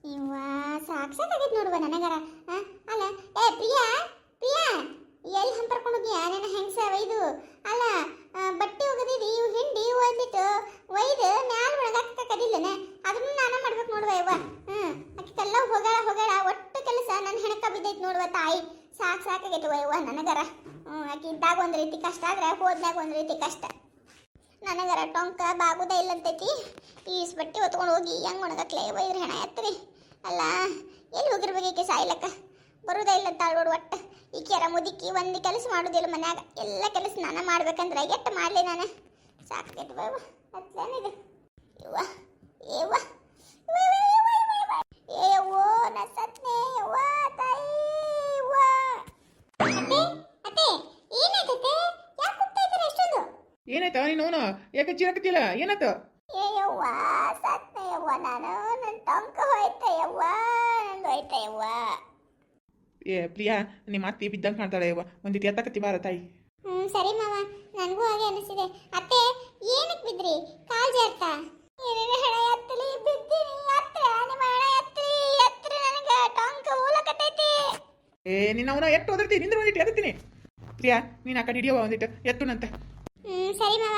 ಇವ್ವ ಸಾಕಾಗೈತೆ ನೋಡುವ ನನಗರ. ಅಲ್ಲ ಏ ಪ್ರಿಯಾ ಪ್ರಿಯಾ ಎಲ್ಲಿ ಹಂಪರ್ಕೊಂಡು ಹೋಗಿಯಾ ನನ್ನ ಹೆಂಗಸ ಒಯ್ದು? ಅಲ್ಲ ಬಟ್ಟೆ ಒಗದಿದಿ ಇವು ಹಿಂಡಿ ಒಯ್ದಿಟ್ಟು ಒಯ್ದು ಮ್ಯಾಲ ಒಣಗಾಕ ಕದಿಲ್ಲನ ಅದನ್ನು ನಾನು ಮಾಡ್ಬೇಕು ನೋಡುವ ಇವ್ವ. ಆಕಿಗೆಲ್ಲ ಹೊಗಳ ಒಟ್ಟು ಕೆಲಸ ನನ್ನ ಹೆಣಕ ಬಿದ್ದೈತೆ ನೋಡುವ ತಾಯಿ. ಸಾಕಾಗೈತೆ ಇವ್ವ ನನಗರ. ಆಕಿ ಇದ್ದಾಗ ಒಂದು ರೀತಿ ಕಷ್ಟ ಆದ್ರೆ ಹೋದ್ನಾಗ ಒಂದು ರೀತಿ ಕಷ್ಟ. ನನಗರ ಟೊಂಕ ಬಾಗುದ ಇಲ್ಲಂತೈತಿ. ಈಸ್ ಬಟ್ಟೆ ಹೊತ್ಕೊಂಡು ಹೋಗಿ ಹೆಂಗೆ ಒಣಗಕ್ಲೆ ಇವ್ವ ಇದ್ರ ಹೆಣ ಎತ್ತರಿ. ಅಲ್ಲ ಎಲ್ಲಿ ಹೋಗಿರ್ಬೇಕು ಈಕೆ ಸಾಯ್ಲಕ್ಕ ಬರುವುದೇ ಇಲ್ಲ ತಾಳೋಡು ಒಟ್ಟು. ಈಕೆರ ಮುದುಕಿ ಒಂದು ಕೆಲಸ ಮಾಡೋದಿಲ್ಲ ಮನ್ಯಾಗ, ಎಲ್ಲ ಕೆಲಸ ನಾನು ಮಾಡ್ಬೇಕಂದ್ರೆ ಎಷ್ಟು ಮಾಡಲಿ ನಾನು. ಸಾಕಾಗೈತೆ ಬಾ ಅತ್ಲೇನಿದೆ ಇವ್ವ ಏವ್ವ ಏವೋ ನ ಸತ್ನೆ ಯವ್ವ ತಾಯಿ ಯವ್ವ. ಅತ್ತೆ ಅತ್ತೆ ಏನಾಯ್ತತೆ? ಯಾಕೆ ಹೋಗ್ತಾ ಇದ್ದಾರೆ ಎಷ್ಟೊಂದು? ಏನಾಯ್ತಾ ನೀನು ಯಾಕೆ ಚೀರಾಕತ್ತಿಲ್ಲ? ಏನಾಯ್ತ? ಏ ಯವ್ವ ಸತ್ನೆ ಯವ್ವ ನಾನು. ನನ್ನ ಟೊಂಕ ಹೋಯ್ತ ಯವ್ವ, ನಂದು ಹೋಯ್ತ ಯವ್ವ. ಏ ಪ್ರಿಯಾ ನಿಮ್ಮ ಅತ್ತಿ ಬಿದ್ದಂಗೆ ಕಾಣ್ತಾಳೆ ಯವ್ವ, ಒಂದಿಟ್ಟು ಎತ್ತಕತ್ತಿ ಬಾರ ತಾಯಿ. ಸರಿ ಮಾವ, ನನಗೂ ಹಾಗೆ ಅನಿಸಿದೆ. ಅತ್ತೆ ಏನಕ್ಕೆ ಬಿದ್ರಿ? ಕಾಲ್ ಜಾರ್ತಾ? ಏನೇನು ಹೆಣ ಎತ್ತಲಿ ಬಿದ್ದೀನಿ. ಎತ್ರ ನಿಮ್ಮ ಹೆಣ ಎತ್ತರಿ ಎತ್ರ, ನನಗೆ ಟೊಂಕ ಊಲಕತ್ತೈತಿ. ಏ ನಿನ್ನ ಅವನ ಎತ್ತು ಓದಿರ್ತೀನಿ ನಿಂದ್ರೆ ಒಂದಿಟ್ಟು ಎತ್ತೀನಿ. ಪ್ರಿಯಾ ನೀನು ಆ ಕಡೆ ಹಿಡಿಯವ ಒಂದಿಟ್ಟು ಎತ್ತುನಂತೆ. ಸರಿ ಮಾವ.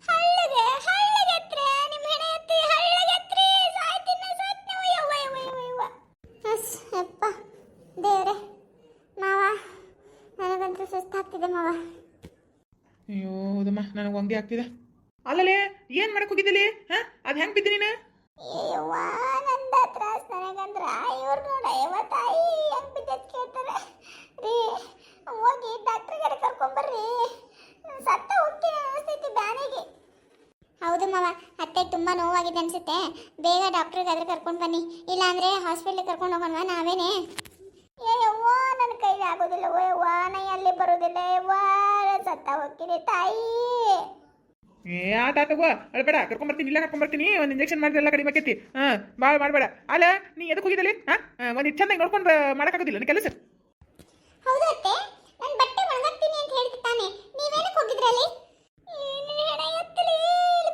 ಹಳ್ಳಗೆ ಹಳ್ಳಗೆ ಎತ್ರ ನಿಮ್ಮ ಹೆಣ ಎತ್ತಿ ಹಳ್ಳಗೆ ಎತ್ರಿ. ಸಾಯ್ತಿನ ಸತ್ನವ ಯವ್ವ ಯವ್ವ ಯವ್ವ ಯವ್ವ. ಅಪ್ಪ ದೇವ್ರೆ ಮಾವ, ನನಗಂತೂ ಸುಸ್ತಾಗ್ತಿದೆ ಮಾವ. ಅಯ್ಯೋ ಹೌದಮ್ಮ ನನಗೆ ಒಂದೇ ಆಗ್ತಿದೆ. ಅಲ್ಲಲೇ ಏನು ಮಾಡಕ್ಕೆ ಹೋಗಿದ್ದಲ್ಲಿ? ಅದು ಹೆಂಗೆ ಬಿದ್ದೆ ನೀನು? ಅಯ್ಯವ್ವ ನಂದ ತ್ರಾಸ್ ನನಗಂದ್ರ ಇವ್ರು ನೋಡ ಯವ್ವ ತಾಯಿ ಹೆಂಗ್ ಬಿದ್ದತ್ ಕೇಳ್ತಾರೆ ರೀ. ಹೋಗಿ ಡಾಕ್ಟರ್ ಕಡೆ ಕರ್ಕೊಂಬರ್ರಿ, ಸತ್ತ ಹೋಗ್ತೀನಿ ಅನಿಸ್ತೈತಿ ಬ್ಯಾನಿಗೆ. ಹೌದು ಮಾವ, ಅತ್ತೆ ತುಂಬಾ ನೋವಾಗಿದೆ ಅನ್ಸುತ್ತೆ. ಬೇಗ ಡಾಕ್ಟ್ರಿಗೆ ಅದ್ರ ಕರ್ಕೊಂಡು ಬನ್ನಿ, ಇಲ್ಲಾಂದ್ರೆ ಹಾಸ್ಪಿಟ್ಲಿಗೆ ಕರ್ಕೊಂಡು ಹೋಗೋಣ ನಾವೇನೆ. ಯವ್ವ ನನ್ನ ಕೈಗೆ ಆಗೋದಿಲ್ಲ ಯವ್ವ, ನಾ ಎಲ್ಲಿ ಬರೋದಿಲ್ಲ ಯವ್ವ, ಸತ್ತ ಹೋಗ್ತೀನಿ ತಾಯಿ. ಏ ಆಟ ತಗೋ ಅಳ್ಬೇಡ, ಕರ್ಕೊಂಬರ್ತೀನಿ, ಇಲ್ಲ ಕರ್ಕೊಂಬರ್ತೀನಿ. ಒಂದು ಇಂಜೆಕ್ಷನ್ ಮಾಡಿದ್ರೆಲ್ಲ ಕಡಿಮೆ ಆಕೈತಿ. ಭಾಳ ಮಾಡಬೇಡ. ಅಲ್ಲ ನೀ ಎದಕ್ಕೆ ಹೋಗಿದ್ದಲ್ಲಿ? ಒಂದು ಚಂದಾಗಿ ನೋಡ್ಕೊಂಡು ಮಾಡೋಕ್ಕಾಗೋದಿಲ್ಲ ನನ್ನ ಕೆಲಸ. ಹೌದು ಅತ್ತೆ, ನಾನು ಬಟ್ಟೆ ಒಣಗಾಕ್ತೀನಿ ಅಂತ ಹೇಳ್ತಿ ತಾನೆ, ನೀವೇನಕ್ಕೆ ಹೋಗಿದ್ರಲ್ಲಿ? ಹೆಣ ಎತ್ತಲಿ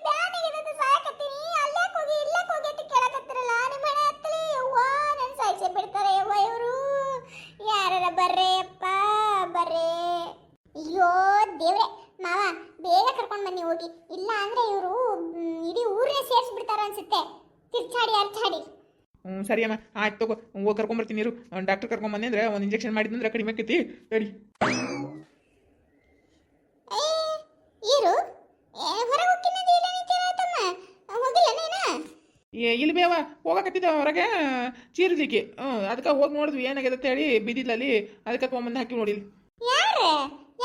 ಬ್ಯಾನಿಗೆ ಸಾಯಕತ್ತೀನಿ. ಅಲ್ಲಾಕ್ ಹೋಗಿ ಇಲ್ಲಾಕ್ ಹೋಗಿ ಅಂತ ಕೇಳಕತ್ತಿರಲ್ಲ. ನಿಮ್ಮ ಹೆಣ ಎತ್ತಲಿ ಯವ್ವ, ನನ್ನ ಸಾಯಿಸೇ ಬಿಡ್ತಾರೆ ಯವ್ವ ಇವರು. ಯಾರ ಬರ್ರೇ ಅಪ್ಪ ಬರ್ರೇ. ಅಯ್ಯೋ ದೇವ್ರೆ ಮಾವ, ಬೇಗ ಕರ್ಕೊಂಡು ಬನ್ನಿ ಹೋಗಿ, ಇಲ್ಲ ಅಂದ್ರೆ ಇವರು ಇಡೀ ಊರೇ ಸೇರಿಸ್ಬಿಡ್ತಾರ ಅನ್ಸುತ್ತೆ ತಿರ್ಚಾಡಿ ಅರ್ಚಾಡಿ. ಸರಿ ಅಮ್ಮ ಆಯ್ತು ತಗೋ, ಹೋಗಿ ಕರ್ಕೊಂಬರ್ತೀನಿ ಇರು. ಡಾಕ್ಟರ್ ಕರ್ಕೊಂಬಂದೆ ಅಂದ್ರೆ ಒಂದು ಇಂಜೆಕ್ಷನ್ ಮಾಡಿದ್ನಂದ್ರೆ ಕಡಿಮೆ ಆಕೈತಿ. ತಡಿ ಇರು ಹೊರಗೆ ಹೋಗ್ತೀನಿ ತಮ್ಮ, ಹೋಗಿಲ್ಲ ನೀನು? ಇಲ್ಲಿ ಬೇವ ಹೋಗಕತ್ತಿದ್ದ ಹೊರಗೆ ಚೀರ್ಲಿಕ್ಕೆ. ಅದಕ್ಕೆ ಹೋಗಿ ನೋಡಿದ್ವಿ ಏನಾಗಿದೆ ಅಂತ ಹೇಳಿ ಬಿದ್ದಿದ್ಲಲ್ಲಿ, ಅದಕ್ಕೆ ತೊಗೊಂಬಂದು ಹಾಕಿ ನೋಡಿಲ್ಲ. ಯಾರು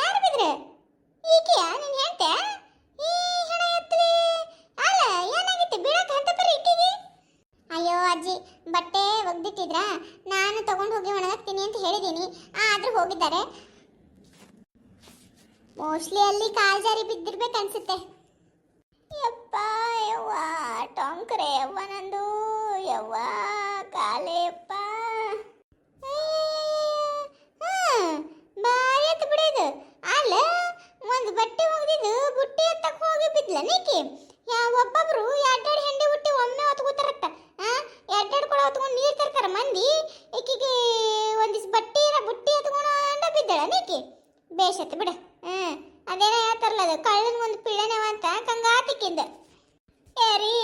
ಯಾರು ಬಿದ್ರೆ? ಈಕೆಯಾ ನೀನು ಹೇಳ್ತೆ? ಈ ಹೆಣ ಎತ್ತಲಿ ಅಲ್ಲ ಏನಾಗಿತ್ತು ಬಿಡಕ್ಕೆ ಅಂತ ಪರಿ ಇಟ್ಟಿಗೆ? ಅಯ್ಯೋ ಅಜ್ಜಿ, ಬಟ್ಟೆ ಒಗ್ದಿಟ್ಟಿದ್ರಾ, ನಾನು ತಗೊಂಡು ಹೋಗಿ ಒಣಗಾಕ್ತೀನಿ ಅಂತ ಹೇಳಿದ್ದೀನಿ. ಆದ್ರೂ ಹೋಗಿದ್ದಾರೆ. ಮೋಸ್ಟ್ಲಿ ಅಲ್ಲಿ ಕಾಲ್ ಜಾರಿ ಬಿದ್ದಿರ್ಬೇಕು ಅನ್ಸುತ್ತೆ. ಯಪ್ಪ ಯವ್ವ ಟೊಂಕ್ರೆ ಯವ್ವ ನಂದು ಯವ್ವ ಕಾಲೇ ಯಪ್ಪ. ಬಾರಿ ಎತ್ತು ಬಿಡೋದು. ಅಲ್ಲ ಒಂದು ಬಟ್ಟೆ ಒಗ್ದಿದ್ದು ಬುಟ್ಟಿ ಎತ್ತಕ್ಕೆ ಹೋಗಿ ಬಿದ್ಲ ನೀಕಿ. ಒಬ್ಬೊಬ್ರು ಎರಡೆರಡು ಹೆಂಡಿ ಬುಟ್ಟಿ ಒಮ್ಮೆ ಹೊತ್ಕೋತಾರತ್ತ. ಎರಡೆರಡು ಕೂಡ ಹೊತ್ಕೊಂಡು ನೀರು ತರ್ತಾರ ಮಂದಿ. ಈಕಿಗೆ ಒಂದಿಷ್ಟು ಬಟ್ಟೆ ಬುಟ್ಟಿ ಎತ್ಕೊಂಡು ಬಿದ್ದಳ ನೀಕಿ. ಬೇಷತ್ತು ಬಿಡ. ಅದೇನೋ ಹೇಳ್ತಾರಲ್ಲ, ಅದು ಕಳ್ಳನ ಒಂದು ಪಿಳ್ಳನವ ಅಂತ ಕಂಗಾತಿಕ್ಕಿಂದ. ಏರಿ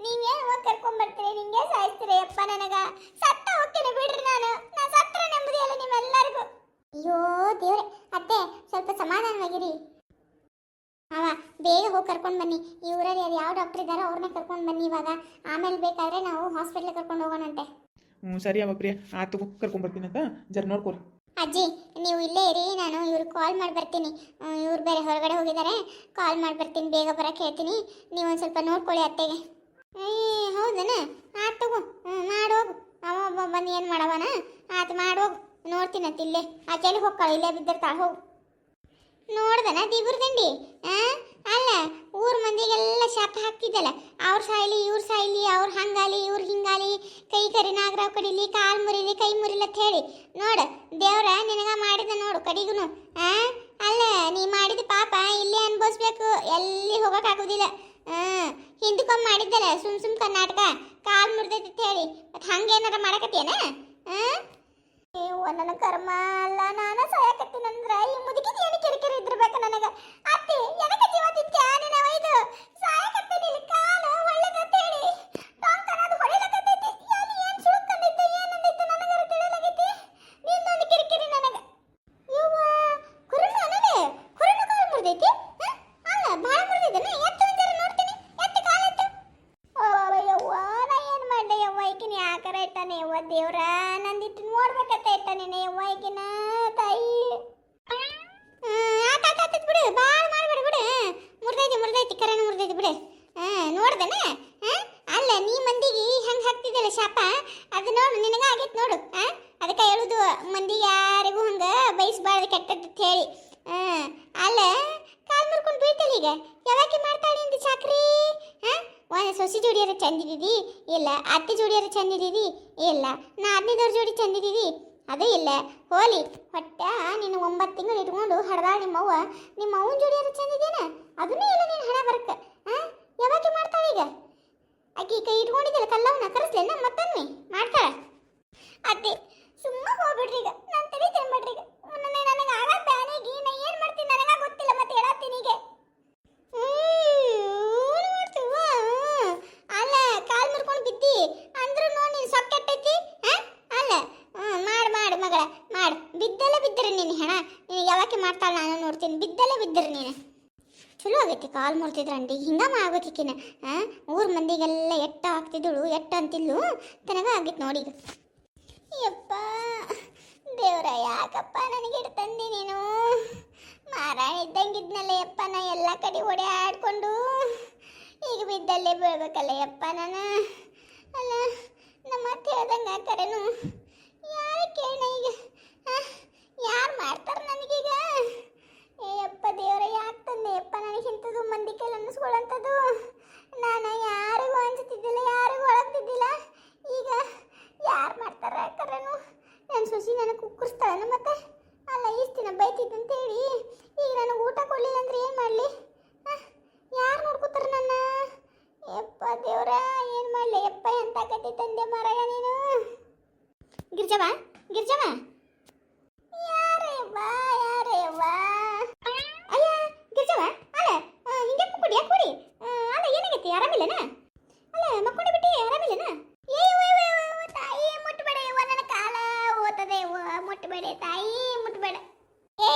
ನೀವೇನು ಕರ್ಕೊಂಡ್ಬರ್ತೀರಿ, ನಿಂಗೆ ಸಾಯಿಸ್ತೀರಿ ಅಪ್ಪ. ನನಗ ಸತ್ತ ಹೋಗ್ತೀನಿ ಬಿಡ್ರಿ. ನಾನು ಸತ್ರ ನೆಮ್ಮದಿ ಅಲ್ಲ ನಿಮ್ಮೆಲ್ಲರಿಗೂ. ಅಯ್ಯೋ ದೇವ್ರೆ ಅತ್ತೆ, ಸ್ವಲ್ಪ ಸಮಾಧಾನವಾಗಿರಿ. ಅವ ಬೇಗ ಹೋಗಿ ಕರ್ಕೊಂಡು ಬನ್ನಿ. ಈ ಊರಲ್ಲಿ ಅದು ಯಾವ ಡಾಕ್ಟರ್ ಇದ್ದಾರೋ ಅವ್ರನ್ನ ಕರ್ಕೊಂಡು ಬನ್ನಿ ಇವಾಗ. ಆಮೇಲೆ ಬೇಕಾದ್ರೆ ನಾವು ಹಾಸ್ಪಿಟ್ಲಿಗೆ ಕರ್ಕೊಂಡು ಹೋಗೋಣಂತೆ. ಸರಿ ಅಮ್ಮ ಪ್ರಿಯ, ಆತು ಕರ್ಕೊಂಡ್ಬರ್ತೀನಿ ಅಂತ ಜರ ನೋಡ್ಕೊರಿ. ಅಜ್ಜಿ ನೀವು ಇಲ್ಲೇ ಇರಿ, ನಾನು ಇವ್ರಿಗೆ ಕಾಲ್ ಮಾಡಿ ಬರ್ತೀನಿ. ಇವ್ರು ಬೇರೆ ಹೊರಗಡೆ ಹೋಗಿದ್ದಾರೆ, ಕಾಲ್ ಮಾಡಿ ಬರ್ತೀನಿ. ಬೇಗ ಬರೋಕ್ಕೆ ಹೇಳ್ತೀನಿ, ನೀವು ಒಂದು ಸ್ವಲ್ಪ ನೋಡ್ಕೊಳ್ಳಿ ಅತ್ತೆಗೆ. ಹೌದನ? ಆತು ತಗೋ, ಮಾಡೋಗು. ಅವ ಒಬ್ಬ ಬಂದು ಏನು ಮಾಡವನ? ಆತು ಮಾಡೋಗು, ನೋಡ್ತೀನಿ ಅಂತ. ಇಲ್ಲೇ ಆಚೆಲಿ ಹೋಗ್ಕೊಳ್ಳಿ, ಇಲ್ಲೇ ಬಿದ್ದಿರ್ತಾಳೆ. ಹೋಗು. ನೋಡ್ದನ ದಿಬ್ರು ದಂಡಿ? ಅಲ್ಲ ಊರ್ ಮಂದಿಗೆಲ್ಲ ಶಾಪ ಹಾಕ್ತಿದ್ದಲ್ಲ, ಅವ್ರ ಸಾಯ್ಲಿ ಇವ್ರ ಸಾಯ್ಲಿ, ಅವ್ರು ಹಂಗಾಲಿ ಇವ್ರು ಹಿಂಗಾಲಿ, ಕೈ ಕರಿ ನಾಗರಾವ್ ಕಡಿಲಿ, ಕಾಲ್ ಮುರಿಲಿ ಕೈ ಮುರಿಲಿ ಅಂತ ಹೇಳಿ ನೋಡ ದೇವ್ರ ನಿನಗ ಮಾಡಿದ ನೋಡು ಕಡಿಗುನು. ಅಲ್ಲ ನೀ ಮಾಡಿದ ಪಾಪ ಇಲ್ಲೇ ಅನ್ಭವಿಸ್ಬೇಕು, ಎಲ್ಲಿ ಹೋಗಕ್ಕಾಗೋದಿಲ್ಲ. ಹಿಂದಕ್ಕೊಮ್ಮೆ ಮಾಡಿದ್ದಲ್ಲ ಸುಮ್ ಕರ್ನಾಟಕ, ಕಾಲ್ ಮುರಿದೈತಿ ಅಂತ ಹೇಳಿ ಮತ್ತೆ ಹಂಗೇನಾರ ಮಾಡಕತ್ತೇನ ನನ್ನ ಕರ್ಮ ಅಲ್ಲ ನಾನು ಸಾಯಕತ್ತೀನಂದ್ರ ಈ ಮುದುಕಿದ ಏನು ಕಿರಿಕಿರಿ ಇದ್ರಬೇಕು ನನಗ ಅತ್ತಿ ಎದಕ್ಕೆ ಜೀವ ತಿಂತ್ಯಾ ನಿನ್ನ ಒಯ್ದು ಸಾಯಕತ್ತೀನಿ ಇಲ್ಲಿ ಕಾಲ ಒಳ್ಳೆದತ್ತ ಹೇಳಿ ಟಾಂಕನದು ಹೊಡಿಲಕತ್ತೈತಿ ಎಲ್ಲಿ ಏನು ಸುಳ್ಕಂದೈತಿ ಏನಂದೈತಿ ನನಗರ ತಿಳಿಲಾಗೈತಿ ನಿನ್ನೊಂದು ಕಿರಿಕಿರಿ ನನಗ ಯವ್ವ ಕುರುನು ನನಗೆ ಕುರುನು ಕಾಲು ಮುರಿದೈತಿ ಅಲ್ಲ ಭಾಳ ಮುರಿದೈತೇನ ಎತ್ತು ವಿಚಾರ ನೋಡ್ತೀನಿ ಎತ್ತು ಕಾಲೆತ್ತು ಯವ್ವ ನಾ ಏನು ಮಾಡ್ದೆ ಯವ್ವ ಈಕಿನ ಯಾಕರ ಇಟ್ಟಾನೆ ಯವ್ವ ದೇವ್ರ ನಂದಿಟ್ಟು ನೋಡ್ಬೇಕತ್ತ ಇಟ್ಟಾನೇನೆ ಯವ್ವ ಈಕಿನ ತಾಯಿ ಆತ ಬಿಡು ಭಾಳ ಮಾಡ್ಬೇಡ ಬಿಡು ಮುರಿದೈತಿ ಕರೆನ ಮುರಿದೈತಿ ಬಿಡು ನೋಡ್ದನ ಅಲ್ಲ ನೀ ಮಂದಿಗೆ ಹೆಂಗೆ ಹಾಕ್ತಿದ್ದಲ್ಲ ಶಾಪ ಅದು ನೋಡು ನಿನಗ ಆಗೈತೆ ನೋಡು ಅದಕ್ಕೆ ಹೇಳುದು ಮಂದಿ ಯಾರಿಗೂ ಹಂಗೆ ಬಯಸ್ಬಾರ್ದು ಕೆಟ್ಟದ್ದು ಅಂತ ಹೇಳಿ ಅಲ್ಲ ಕಾಲ್ ಮುರ್ಕೊಂಡು ಬೀಳ್ತಲ್ಲ ಈಗ ಯಾವಾಕೆ ಮಾಡ್ತಾಳೆ ಇಂದ ಚಾಕ್ರಿ ಒಂದು ಸೊಸಿ ಜೋಡಿಯಾರ ಚಂದಿದ್ದೀವಿ ಇಲ್ಲ ಅತ್ತೆ ಜೋಡಿಯಾರ ಚಂದಿದ್ದೀವಿ ಇಲ್ಲ ನಾದ್ನೇದವ್ರ ಜೋಡಿ ಚಂದಿದ್ದೀವಿ ಅದು ಇಲ್ಲ ಹೋಲಿ ಹೊಟ್ಟ ನೀನು 9 ತಿಂಗಳು ಇಟ್ಕೊಂಡು ಹಡ್ದಾಳ ನಿಮ್ಮ ಅವ್ವನ ಜೋಡಿಯಾರ ಚಂದಿದ್ದೇನ ಅದನ್ನೂ ಇಲ್ಲ ನೀನು ಹಣ ಬರ್ಕ ಯಾವಾಕೆ ಮಾಡ್ತಾಳೆ ಈಗ ಆಕಿ ಕೈ ಇಟ್ಕೊಂಡಿದ್ದಲ್ಲ ಕಲ್ಲವನ್ನ ಕರೆಸ್ಲೇನ ಮತ್ತೊಮ್ಮೆ ಮಾಡ್ತಾಳ ಅತ್ತೆ ಸುಮ್ಮ ಹೋಗ್ಬಿಡ್ರಿ ಈಗ ನಾನು ತಲೆ ತಿನ್ಬಿಡ್ರಿ ಈಗ ನನಗೆ ಆಗ ಬ್ಯಾನಿಗೆ ನಾ ಏನು ಮಾಡ್ತೀನಿ ನನಗ ಗೊತ್ತಿಲ್ಲ ಮತ್ತೆ ಹೇಳತ್ತೀನಿ ಈಗ ಅಲ್ಲ ಕಾಲ್ ಮುರ್ಕೊಂಡು ಬಿದ್ದಿ ಅಂದ್ರೂ ನೋಡಿ ನೀನು ಸೊಕ್ಕ ಕೆಟ್ಟೈತಿ ಅಲ್ಲ ಮಾಡು ಮಗಳ ಮಾಡು ಬಿದ್ದಲ್ಲ ಬಿದ್ದರೆ ನೀನು ಹೆಣ ನೀನು ಯಾವಾಕೆ ಮಾಡ್ತಾಳ ನಾನು ನೋಡ್ತೀನಿ ಬಿದ್ದಲ್ಲ ಬಿದ್ದರೆ ನೀನು ಚಲೋ ಆಗೈತಿ ಕಾಲ್ ಮುರ್ತಿದ್ರಂಡಿ ಹಿಂಗ ಆಗ್ಬೇಕಿನ ಊರ್ ಮಂದಿಗೆಲ್ಲ ಎಟ್ಟ ಹಾಕ್ತಿದ್ದಳು ಎಟ್ಟ ಅಂತಿದ್ಲು ತನಗ ಆಗಿತ್ತು ನೋಡಿ ಈಗ ಯಪ್ಪ ದೇವ್ರ ಯಾಕಪ್ಪ ನನಗೆ ತಂದಿ ನೀನು ಮಾರಾಣ ಇದ್ದಂಗಿದ್ನಲ್ಲ ಯಪ್ಪ ನಾ ಎಲ್ಲ ಕಡೆ ಓಡಾಡ್ಕೊಂಡು ಈಗ ಬಿದ್ದಲ್ಲೇ ಬೀಳ್ಬೇಕಲ್ಲ ಯಪ್ಪ ನಾನು ಅಲ್ಲ ನಮ್ಮ ಅತ್ತೆ ಹೇಳ್ದಂಗೆ ಕರೆನು ಯಾರು ಕೇಳ ಈಗ ಯಾರು ಮಾಡ್ತಾರೆ ನನಗೀಗ ಏಯಪ್ಪ ದೇವರ ಯಾಕೆ ತಂದೆ ಯಪ್ಪ ನನಗೆ ಇಂಥದ್ದು ಮಂದಿ ಕೈಲಿ ಅನ್ನಿಸ್ಕೊಳ್ಳೋಂಥದ್ದು ನಾನು ಯಾರಿಗೂ ಅನ್ಸುತ್ತಿದ್ದಿಲ್ಲ ಯಾರಿಗೂ ಒಳಗ್ತಿದ್ದಿಲ್ಲ ಈಗ ಯಾರು ಮಾಡ್ತಾರೆ ಕರೆನು ನನ್ನ ಸೊಸಿ ನನಗೆ ಕುಕ್ಕರಿಸ್ತಾಳೆ ಮತ್ತೆ ಅಲ್ಲ ಇಷ್ಟು ದಿನ ಬೈತಿದ್ದಂತೇಳಿ ಈಗ ನನಗೆ ಊಟ ಕೊಡಲಿಲ್ಲ ಅಂದ್ರೆ ಏನು ಮಾಡಲಿ ಯಾರು ನೋಡ್ಕೊತಾರೆ ನನ್ನ ಯಪ್ಪ ದೇವ್ರ ಏನು ಮಾಡಲಿ ಯಪ್ಪ ಎಂತ ಕತೆ ತಂದೆ ಮರಗ ನೀನು ಗಿರ್ಜವ ಯಾರೇವ್ವ ಅಯ್ಯ ಗಿರ್ಜವ ಅಲ್ಲ ಹಿಂಗೆ ಕುಡಿ ಯಾಕೆ ಕುಡಿ ಅಲ್ಲ ಏನಾಗೈತಿ ಆರಾಮಿಲ್ಲನ ಅಲ್ಲ ಮಕ್ಕೊಂಡೆ ಬಿಟ್ಟು ಆರಾಮಿಲ್ಲನ ತಾಯಿ ಮುಟ್ಟಬೇಡ ಯವ್ವ ನನ್ನ ಕಾಲ ಓತದೆ ಮುಟ್ಟಬೇಡ ತಾಯಿ ಮುಟ್ಟಬೇಡ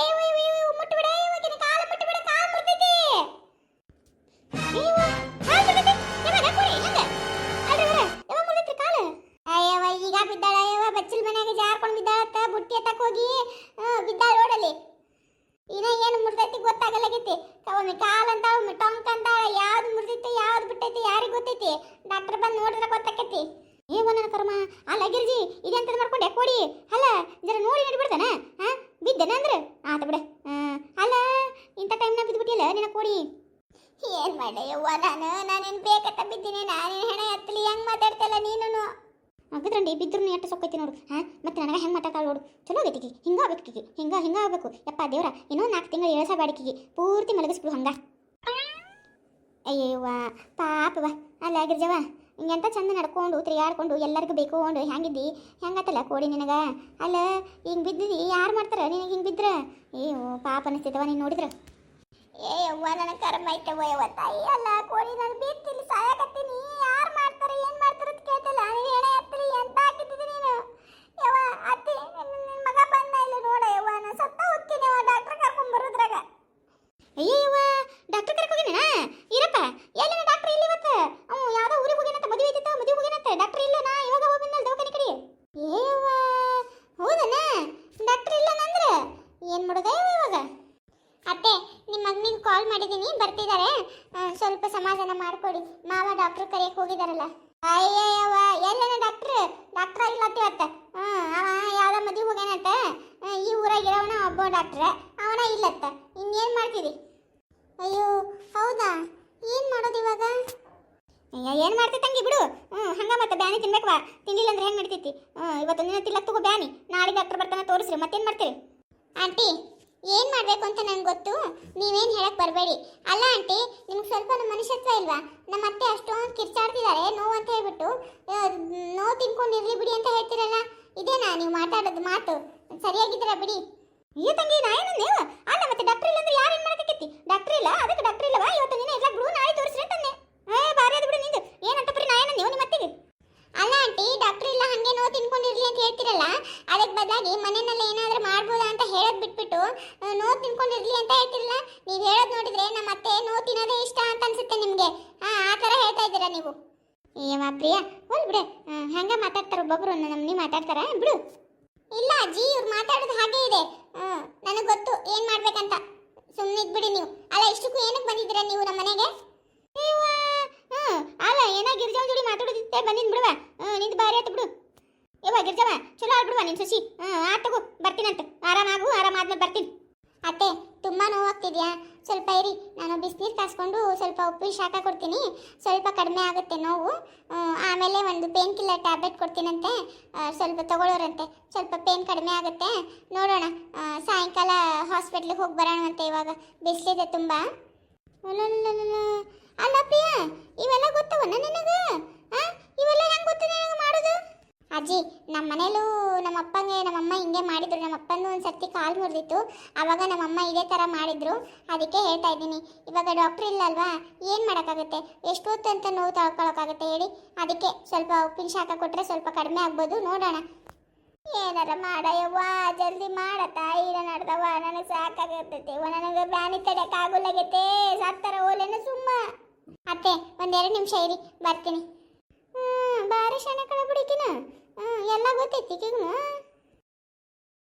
ಮುಟ್ಟಬೇಡ ಇವಾಗಿನ ಕಾಲ ಮುಟ್ಟಬೇಡ ಕಾಲ ಮುರ್ತೈತಿ ಈಗ ಬಿದ್ದಾಳ ಬಚ್ಚಲ್ ಮನ್ಯಾಗ ಜಾರ್ಕೊಂಡು ಬಿದ್ದಾಳತ್ತ ಬುಟ್ಟಿ ಎತ್ತಕ್ ಹೋಗಿ ಬಿದ್ದಾಳ ನೋಡಲಿ ಇನ್ನ ಏನು ಮುರಿದೈತಿ ಗೊತ್ತಾಗಲಾಗೈತಿ ಒಮ್ಮೆ ಕಾಲ್ ಅಂತ ಒಮ್ಮೆ ಟೊಂಕ್ ಅಂತ ಯಾವ್ದು ಮುರಿದೈತಿ ಯಾವ್ದು ಬಿಟ್ಟೈತಿ ಯಾರಿಗೆ ಗೊತ್ತೈತಿ ಡಾಕ್ಟರ್ ಬಂದು ನೋಡಿದ್ರೆ ಗೊತ್ತಾಕೈತಿ ಏವ ನನ್ನ ಕರ್ಮ ಅಲ್ಲ ಗಿರ್ಜಿ ಇದೆಂತ ಮಾಡ್ಕೊಂಡೆ ಕೊಡಿ ಅಲ್ಲ ಜರ ನೋಡಿ ನಡಿಬಿಡ್ತಾನ ಬಿದ್ದನ ಅಂದ್ರೆ ಆತ ಬಿಡ ಅಲ್ಲ ಇಂಥ ಟೈಮ್ನಾಗ ಬಿದ್ದುಬಿಟ್ಟಿಲ್ಲ ನಿನ್ನ ಕೊಡಿ ಏನ್ ಮಾಡೆ ಯವ್ವ ನಾನೇನು ಬೇಕತ್ತ ಬಿದ್ದೀನಿ ನಾನೇನು ಹೆಣ ಎತ್ತಲಿ ಹೆಂಗ್ ಮಾತಾಡ್ತಲ್ಲ ನೀನು ಬಿದ್ರಂಡಿ ಬಿದ್ರು ಎಷ್ಟು ಸೊಕ್ಕೈತಿ ನೋಡು ಮತ್ತೆ ನನಗೆ ಹೆಂಗೆ ಮಾತಾಡ್ತಾಳೆ ನೋಡು ಚಲೋ ಆಗೈತಿ ಹಿಂಗೆ ಆಗ್ಬೇಕು ಹಿಂಗೆ ಆಗ್ಬೇಕು ಯಪ್ಪ ದೇವ್ರ ಇನ್ನೂ 4 ತಿಂಗಳು ಏಳ್ಸ ಬಾಡಿಕೆಗೆ ಪೂರ್ತಿ ಮಲಗಿಸ್ಬಿಡು ಹಂಗ ಅಯ್ಯವ್ವ ಪಾಪವ ಅಲ್ಲ ಗಿರ್ಜವ ಹಿಂಗೆಂತ ಚಂದ ನಡ್ಕೊಂಡು ತಿರುಗಾಡ್ಕೊಂಡು ಎಲ್ಲರಿಗೂ ಬೇಕೋಂಡು ಹೆಂಗಿದ್ದಿ ಹೆಂಗತ್ತಲ್ಲ ಕೋಡಿ ನಿನಗ ಅಲ್ಲ ಹಿಂಗೆ ಬಿದ್ದಿದ್ದಿ ಯಾರು ಮಾಡ್ತಾರ ನಿನಗೆ ಹಿಂಗೆ ಬಿದ್ರ ಅಯ್ಯೋ ಪಾಪ ಅನಿಸ್ತೈತವ ನೀನು ನೋಡಿದ್ರ ಯವ್ವ ನನ್ನ ಕರ್ಮ ಐತವ ಯವ್ವ ತಾಯಿ ಅಲ್ಲ ಕೋಡಿ ನಾನು ಬಿತ್ತಿಲ್ಲಿ ಸಾಯಕತ್ತೀನಿ ಯಾರು ಮಾಡ್ತಾರೆ ಏನು ಮಾಡ್ತಾರೆ ಅಂತ ಕೇಳ್ತಲ್ಲ ನೀನು ಹೆಣ ಎತ್ತಲಿ ಎಂತ ಹಾಕಿದ್ದಿ ನೀನು ಯವ್ವ ಅತ್ತಿ ನಿನ್ನ ಮಗ ಬಂದ ಇಲ್ಲಿ ನೋಡ ಯವ್ವ ನಾನು ಸತ್ತ ಹೋಗ್ತೀನಿ ಯವ್ವ ಡಾಕ್ಟರ್ ಕರ್ಕೊಂಡ್ ಬರೋದ್ರಾಗ ಅಯ್ಯವ್ವ ಡಾಕ್ಟರ್ ಕರ್ಕೋಗಿನ ಇರಪ್ಪ ಎಲ್ಲಿನ ಡಾಕ್ಟರ್ ಇಲ್ಲಿ ಇವತ್ತು ಯಾವ್ದೋ ಊರಿಗೆ ಹೋಗಿನಂತ ಮದುವೆ ಐತಿತ್ತ ಮದುವೆ ಹೋಗಿನಂತ ಡಾಕ್ಟರ್ ಇಲ್ಲ ನಾ ಇವಾಗ ಹೋಗಿ ಬಂದಲ್ಲ ದವಾಖಾನೆ ಕಡೆ ಏವ್ವ ಹೌದನ ಡಾಕ್ಟರ್ ಇಲ್ಲ ಅಂದ್ರೆ ಏನು ಮಾಡೋದ ಇವಾಗ ಅತ್ತೆ ನಿಮ್ಮ ಮಗನಿಗೆ ಕಾಲ್ ಮಾಡಿದ್ದೀನಿ ಬರ್ತಿದ್ದಾರೆ ಸ್ವಲ್ಪ ಸಮಾಧಾನ ಮಾಡಿಕೊಡಿ ಮಾವ ಡಾಕ್ಟರ್ ಕರೆಯಕ್ಕೆ ಹೋಗಿದಾರಲ್ಲ ಅಯ್ಯವ್ವ ಎಲ್ಲನ ಡಾಕ್ಟರ್ ಆಗಿಲ್ಲತ್ತೆ ಇವತ್ತು ಅವ ಯಾವ್ದೋ ಮದುವೆ ಹೋಗ್ಯಾನಂತ ಈ ಊರಾಗಿರೋವನ ಒಬ್ಬ ಡಾಕ್ಟ್ರ ಅವನ ಇಲ್ಲತ್ತ ಇನ್ನೇನು ಮಾಡ್ತೀರಿ ಅಯ್ಯೋ ಹೌದಾ ಏನು ಮಾಡೋದು ಇವಾಗ ಏನು ಮಾಡ್ತಿ ತಂಗಿ ಬಿಡು ಹಂಗ ಮತ್ತೆ ಬ್ಯಾನಿ ತಿನ್ಬೇಕವಾ ತಿಂದಿಲ್ಲ ಅಂದ್ರೆ ಹೆಂಗೆ ನಡಿತೈತಿ ಇವತ್ತು ನಿನ್ನ ತಿಲ್ಲಕ್ ತಗೋ ಬ್ಯಾನಿ ನಾಳೆ ಡಾಕ್ಟರ್ ಬರ್ತಾನೆ ತೋರಿಸ್ರಿ ಮತ್ತೇನು ಮಾಡ್ತೀರಿ ಆಂಟಿ ಏನು ಮಾಡಬೇಕು ಅಂತ ನನಗೆ ಗೊತ್ತು, ನೀವೇನು ಹೇಳಕ್ ಬರಬೇಡಿ. ಅಲ್ಲ ಆಂಟಿ, ನಿಮ್ಗೆ ಸ್ವಲ್ಪ ಮನುಷ್ಯತ್ವ ಇಲ್ವಾ? ನಮ್ಮ ಅತ್ತೆ ಅಷ್ಟೊಂದು ಕಿರ್ಚಾಡ್ತಿದ್ದಾರೆ ನೋವು ಅಂತ ಹೇಳ್ಬಿಟ್ಟು, ನೋವು ತಿನ್ಕೊಂಡಿರ್ಲಿ ಬಿಡಿ ಅಂತ ಹೇಳ್ತಿರಲ್ಲ, ಇದೇನಾ ನೀವು ಮಾತಾಡೋದು ಮಾತು? ಸರಿಯಾಗಿದ್ದೀರಾ ಬಿಡಿ. ಈ ತಂಗಿ ನಾಯೇನು ನೀವು ಅಲ್ಲ, ಮತ್ತೆ ಡಾಕ್ಟರ್ ಇಲ್ಲ ಅಂದ್ರೆ ಯಾರು ಏನು ಮಾಡಕತ್ತಿ? ಡಾಕ್ಟರ್ ಇಲ್ಲ, ಅದಕ್ಕೆ ಡಾಕ್ಟರ್ ಇಲ್ಲವಾ? ಇವತ್ತು ನೀನು ಎಲ್ಲ ಬಿಡು, ನಾಳೆ ತೋರಿಸ್ರಿ ಅಂತಂದೆ. ಬಾರಿ ಅದು ಬಿಡು ನಿಂದು. ಏನಂತ ಪರಿ ನಾಯೇನ ನೀವು ನಿಮ್ಮ ಅತ್ತಿಗೆ? ಅಲ್ಲ ಆಂಟಿ, ಡಾಕ್ಟರ್ ಇಲ್ಲ ಹಂಗೆ ನೋವು ತಿನ್ಕೊಂಡಿರ್ಲಿ ಅಂತ ಹೇಳ್ತಿರಲ್ಲ, ಅದಕ್ಕೆ ಬದಲಾಗಿ ಮನೆಯಲ್ಲಿ ಏನಾದರೂ ಮಾಡ್ಬೋದಾ ಅಂತ ಹೇಳೋದು ಬಿಟ್ಬಿಟ್ಟು ನೋವು ತಿನ್ಕೊಂಡಿರ್ಲಿ ಅಂತ ಹೇಳ್ತಿರಲ್ಲ. ನೀವು ಹೇಳೋದು ನೋಡಿದ್ರೆ ನಮ್ಮ ಅತ್ತೆ ನೋವು ತಿನ್ನೋದೇ ಇಷ್ಟ ಅಂತ ಅನ್ಸುತ್ತೆ ನಿಮಗೆ. ಆ ಥರ ಹೇಳ್ತಾ ಇದ್ದೀರಾ ನೀವು. ಏಮ್ಮ ಪ್ರಿಯ, ಹೋಲ್ ಬಿಡು, ಹಂಗೆ ಮಾತಾಡ್ತಾರೆ ಒಬ್ಬೊಬ್ರು ನಮ್ಮನಿ ಮಾತಾಡ್ತಾರ ಬಿಡು. ಇಲ್ಲ ಅಜ್ಜಿ, ಇವ್ರು ಮಾತಾಡೋದು ಹಾಗೆ ಇದೆ. ನನಗೆ ಗೊತ್ತು ಏನು ಮಾಡ್ಬೇಕಂತ. ಸುಮ್ಮನೆ ಇದ್ಬಿಡಿ ನೀವು. ಅಲ್ಲ, ಇಷ್ಟಕ್ಕೂ ಏನಕ್ಕೆ ಬಂದಿದ್ದೀರಾ ನೀವು ನಮ್ಮ ಮನೆಗೆ? ಅಲ್ಲ, ಏನೋ ಗಿರ್ಜಾವ್ ಜೋಡಿ ಮಾತಾಡೋದಿತ್ತೆ ಬಂದಿದ್ದು ಬಿಡುವ. ನಿಂದು ಬಾರಿ ಆಯ್ತು ಬಿಡು. ಯವ್ವ ಗಿರ್ಜವ, ಚಲೋ ಆಗ್ಬಿಡುವ ನಿನ್ನ ಸಸಿ. ಆತಗು, ಬರ್ತೀನಂತ. ಆರಾಮಾದ್ಮೇಲೆ ಬರ್ತೀನಿ. ಅತ್ತೆ, ತುಂಬ ನೋವಾಗ್ತಿದ್ಯಾ? ಸ್ವಲ್ಪ ಇರಿ, ನಾನು ಬಿಸಿನೀರು ಕಾಸ್ಕೊಂಡು ಸ್ವಲ್ಪ ಉಪ್ಪಿನ ಶಾಖ ಕೊಡ್ತೀನಿ, ಸ್ವಲ್ಪ ಕಡಿಮೆ ಆಗುತ್ತೆ ನೋವು. ಆಮೇಲೆ ಒಂದು ಪೇನ್ ಕಿಲ್ಲರ್ ಟ್ಯಾಬ್ಲೆಟ್ ಕೊಡ್ತೀನಂತೆ, ಸ್ವಲ್ಪ ತಗೊಳ್ಳೋರಂತೆ. ಸ್ವಲ್ಪ ಪೇನ್ ಕಡಿಮೆ ಆಗುತ್ತೆ, ನೋಡೋಣ. ಸಾಯಂಕಾಲ ಹಾಸ್ಪಿಟ್ಲಿಗೆ ಹೋಗಿ ಬರೋಣಂತೆ. ಇವಾಗ ಬಿಸಿಲಿದೆ ತುಂಬ. ಅಲ್ಲ ಪ್ರಿಯಾ, ಇವೆಲ್ಲ ಗೊತ್ತವನ ನಿನಗೆ? ಇವೆಲ್ಲ ಹೆಂಗೆ ಗೊತ್ತು ನಿನಗೆ ಮಾಡೋದು? ಅಜ್ಜಿ, ನಮ್ಮ ಮನೇಲೂ ನಮ್ಮಮ್ಮ ಹಿಂಗೆ ಮಾಡಿದ್ರು. ನಮ್ಮ ಅಪ್ಪಂದು ಒಂದು ಸರ್ತಿ ಕಾಲು ಮುರಿದಿತ್ತು, ಆವಾಗ ನಮ್ಮಮ್ಮ ಇದೇ ಥರ ಮಾಡಿದ್ರು. ಅದಕ್ಕೆ ಹೇಳ್ತಾ ಇದ್ದೀನಿ. ಇವಾಗ ಡಾಕ್ಟ್ರ್ ಇಲ್ಲ ಅಲ್ವಾ, ಏನು ಮಾಡೋಕ್ಕಾಗುತ್ತೆ? ಎಷ್ಟು ಹೊತ್ತು ಅಂತ ನೋವು ತಗೊಳಕ್ಕಾಗುತ್ತೆ ಹೇಳಿ? ಅದಕ್ಕೆ ಸ್ವಲ್ಪ ಉಪ್ಪಿನ ಶಾಖ ಕೊಟ್ಟರೆ ಸ್ವಲ್ಪ ಕಡಿಮೆ ಆಗ್ಬೋದು, ನೋಡೋಣ. ಏನಾರ ಮಾಡಯ್ಯವ್ವ, ಜಲ್ದಿ ಮಾಡ ತಾಯಿ. ನಡ್ದವ, ನನಗೆ ಸಾಕಾಗತ್ತೈತೆ. ನನಗೆ ಬ್ಯಾನಿ ತಡೆಯೋಕ್ಕಾಗಲಾಗೈತೆ. ಸತ್ತರ ಓಲೇನ ಸುಮ್ಮ. ಅತ್ತೆ, ಒಂದೆರಡು ನಿಮಿಷ ಇರಿ, ಬರ್ತೀನಿ. ಬಾರಿ ಶಣ ಕಳ ಬಿಡಿಕಿನ. ಎಲ್ಲ ಗೊತ್ತೈತಿ ಈಗಿಗೂ.